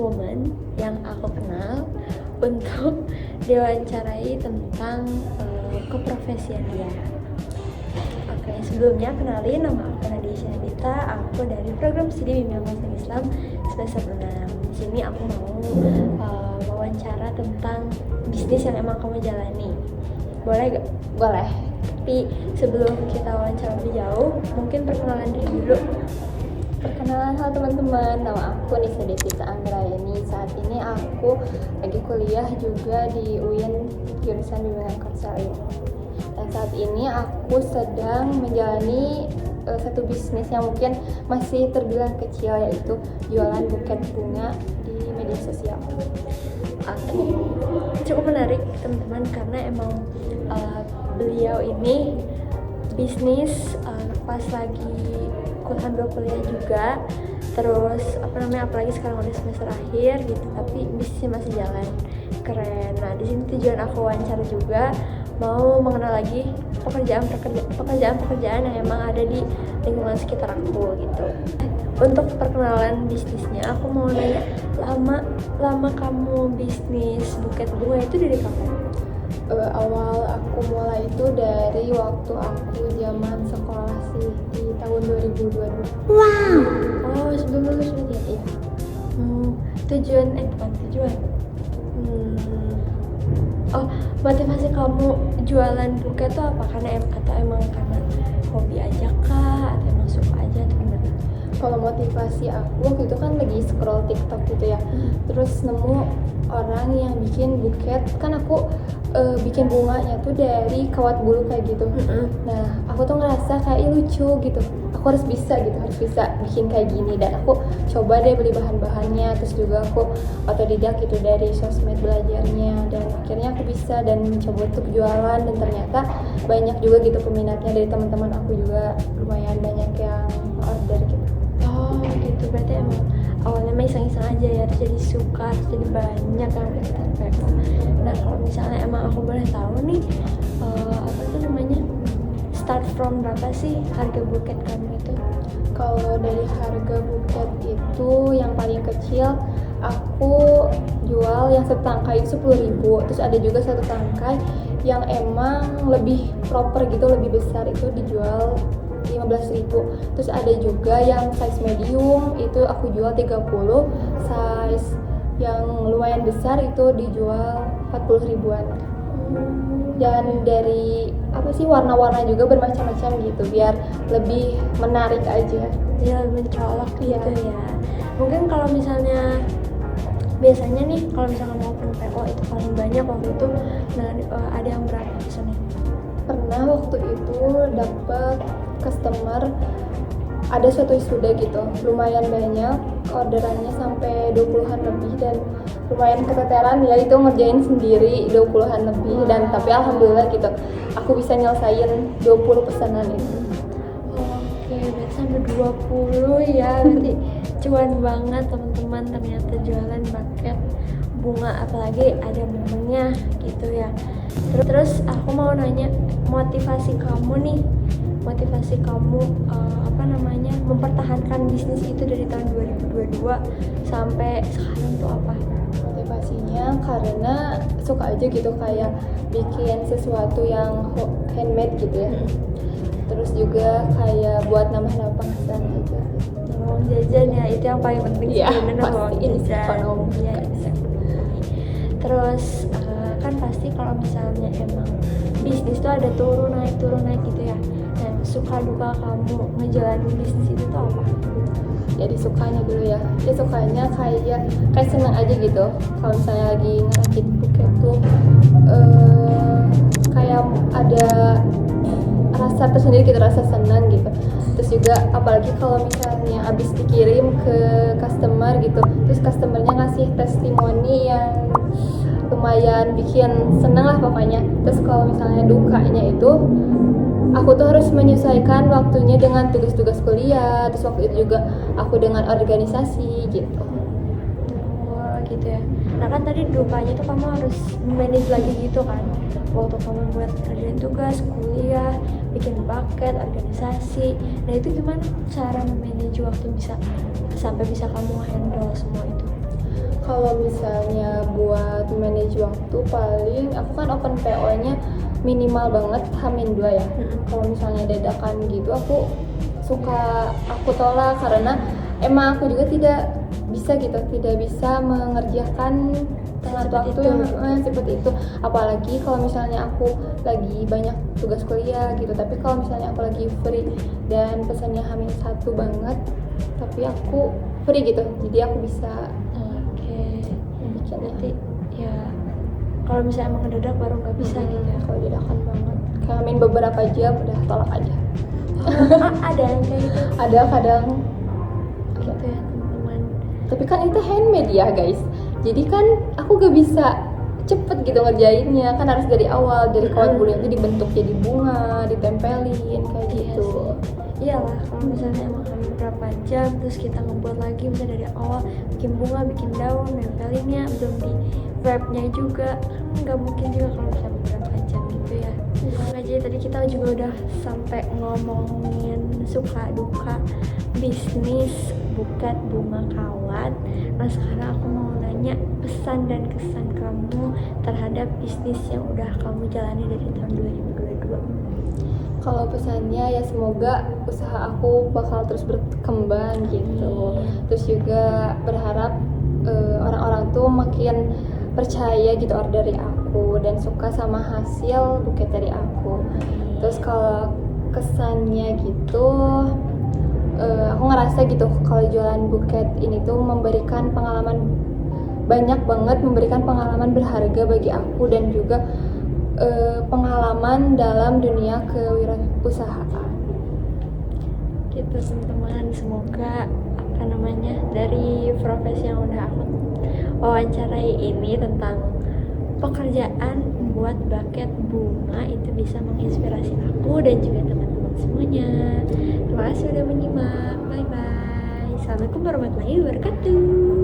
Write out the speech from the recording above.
woman yang aku kenal untuk diwawancarai tentang keprofesian dia. Oke, sebelumnya kenalin, nama aku Nadia Syanita, aku dari program studi Bimbingan Konseling Islam semester 6. Di sini aku mau wawancara tentang bisnis yang emang kamu jalani. Boleh gak? Boleh. Tapi sebelum kita wawancara lebih jauh, mungkin perkenalan diri dulu. Perkenalan, halo teman-teman, nama aku Nisa Devita Anggraeni. Saat ini aku lagi kuliah juga di UIN jurusan Bimbingan Konseling. Dan saat ini aku sedang menjalani satu bisnis yang mungkin masih terbilang kecil, yaitu jualan buket bunga di media sosial. Oke, cukup menarik teman-teman karena emang beliau ini bisnis pas lagi kuliah juga, terus apalagi sekarang udah semester akhir gitu, tapi bisnisnya masih jalan, keren. Nah, di sini tujuan aku wawancara juga mau mengenal lagi pekerjaan yang emang ada di lingkungan sekitar aku gitu. Untuk perkenalan bisnisnya, aku mau nanya, lama kamu bisnis buket bunga itu dari kapan? Awal aku mulai itu dari waktu aku zaman sekolah sih, di tahun 2022. Wow. Oh, sebelum lulus berarti ya? Iya. Bukan tujuan. Oh, motivasi kamu jualan buket tuh apa? Atau emang karena hobi aja kah? Atau emang suka aja atau gimana? Kalau motivasi aku waktu itu kan lagi scroll TikTok gitu ya, terus nemu orang yang bikin buket. Kan aku bikin bunganya tuh dari kawat bulu kayak gitu. Nah, aku tuh ngerasa kayak lucu gitu, aku harus bisa bikin kayak gini. Dan aku coba deh beli bahan-bahannya, terus juga aku otodidak gitu dari sosmed belajarnya, dan akhirnya aku bisa dan mencoba untuk jualan. Dan ternyata banyak juga gitu peminatnya, dari teman-teman aku juga lumayan banyak yang order gitu. Oh gitu, berarti emang awalnya mah iseng-iseng aja ya, terus jadi suka, terus jadi banyak kan kita kayak. Nah, kalau misalnya emang aku boleh tahu nih, start from berapa sih harga buket kamu itu? Kalau dari harga buket itu yang paling kecil aku jual yang satu tangkai itu 10.000. Terus ada juga satu tangkai yang emang lebih proper gitu, lebih besar, itu dijual 15.000. Terus ada juga yang size medium itu aku jual 30. Size yang lumayan besar itu dijual 40 ribuan. Dan dari warna-warna juga bermacam-macam gitu, biar lebih menarik aja. Ya, mencolok gitu ya. Mungkin kalau misalnya biasanya nih, kalau misalnya mau open PO itu paling banyak waktu itu, ada yang berapa pesannya? Pernah waktu itu dapet customer, ada suatu wisuda gitu, lumayan banyak orderannya sampai 20-an lebih, dan lumayan keteteran ya itu ngerjain sendiri 20-an lebih. Dan tapi alhamdulillah gitu aku bisa nyelesain 20 pesanan itu. Oke, berarti sampai 20 ya, berarti cuan banget teman-teman ternyata jualan buket bunga, apalagi ada momennya gitu ya. Terus aku mau nanya, motivasi kamu mempertahankan bisnis itu dari tahun 2022 sampai sekarang tuh apa? Motivasinya karena suka aja gitu, kayak bikin sesuatu yang handmade gitu ya. Terus juga kayak buat nambah-nambah penghasilan aja. Uang jajan ya, itu yang paling penting sebenarnya, uang jajan. Ya, terus kan pasti kalau misalnya emang bisnis tuh ada turun naik gitu ya. Nah, suka duka kamu ngejalanin bisnis itu tuh apa? Jadi sukanya dulu ya, sukanya kayak senang aja gitu. Kalau misalnya lagi ngerakit buket tuh kayak ada rasa tersendiri gitu, rasa senang gitu. Terus juga apalagi kalau misalnya abis dikirim ke customer gitu, terus customernya ngasih testimoni yang lumayan bikin seneng lah pokoknya. Terus kalau misalnya dukanya itu, aku tuh harus menyesuaikan waktunya dengan tugas-tugas kuliah. Terus waktu itu juga aku dengan organisasi gitu. Oh gitu ya. Nah kan tadi dukanya tuh kamu harus manage lagi gitu kan, waktu kamu buat kerjain tugas, kuliah, bikin buket, organisasi. Nah itu gimana cara memanage waktu sampai bisa kamu handle semua itu? Kalau misalnya buat manage waktu paling aku kan open PO-nya minimal banget H-2 ya. Kalau misalnya dadakan gitu aku tolak karena emang aku juga tidak bisa mengerjakan tengah waktu yang seperti itu. Apalagi kalau misalnya aku lagi banyak tugas kuliah gitu. Tapi kalau misalnya aku lagi free dan pesannya H-1 banget, tapi aku free gitu, jadi aku bisa berarti ya kalau misalnya emang ngedadak baru nggak bisa gitu ya. Kalau dadakan banget kayak main beberapa jam udah tolak aja. Ada yang kayak gitu Ada kadang gitu ya teman-teman. tapi kan itu handmade ya guys, jadi kan aku gak bisa cepet gitu ngerjainnya, kan harus dari awal, dari kawat bulu itu dibentuk jadi bunga, ditempelin kayak gitu. Iyalah kalau misalnya emang kami berapa jam terus kita ngebuat lagi misalnya dari awal bikin bunga, bikin daun, nempelinnya belum di wrapnya juga kan nggak mungkin juga kalau misalnya beberapa jam gitu ya. Nah, jadi tadi kita juga udah sampai ngomongin suka duka bisnis buket bunga kawat. Nah sekarang aku mau nanya pesan dan kesan kamu terhadap bisnis yang udah kamu jalani dari tahun 2022. Kalau pesannya ya semoga usaha aku bakal terus berkembang gitu. Terus juga berharap orang-orang tuh makin percaya gitu dari aku dan suka sama hasil buket dari aku. Terus kalau kesannya gitu, aku ngerasa gitu kalau jualan buket ini tuh memberikan banyak banget, memberikan pengalaman berharga bagi aku dan juga pengalaman dalam dunia kewirausahaan. Gitu teman-teman, semoga dari profesi yang udah aku wawancarai ini tentang pekerjaan membuat buket bunga itu bisa menginspirasi aku dan juga teman-teman semuanya. Terima kasih udah menyimak. Bye bye. Assalamualaikum warahmatullahi wabarakatuh.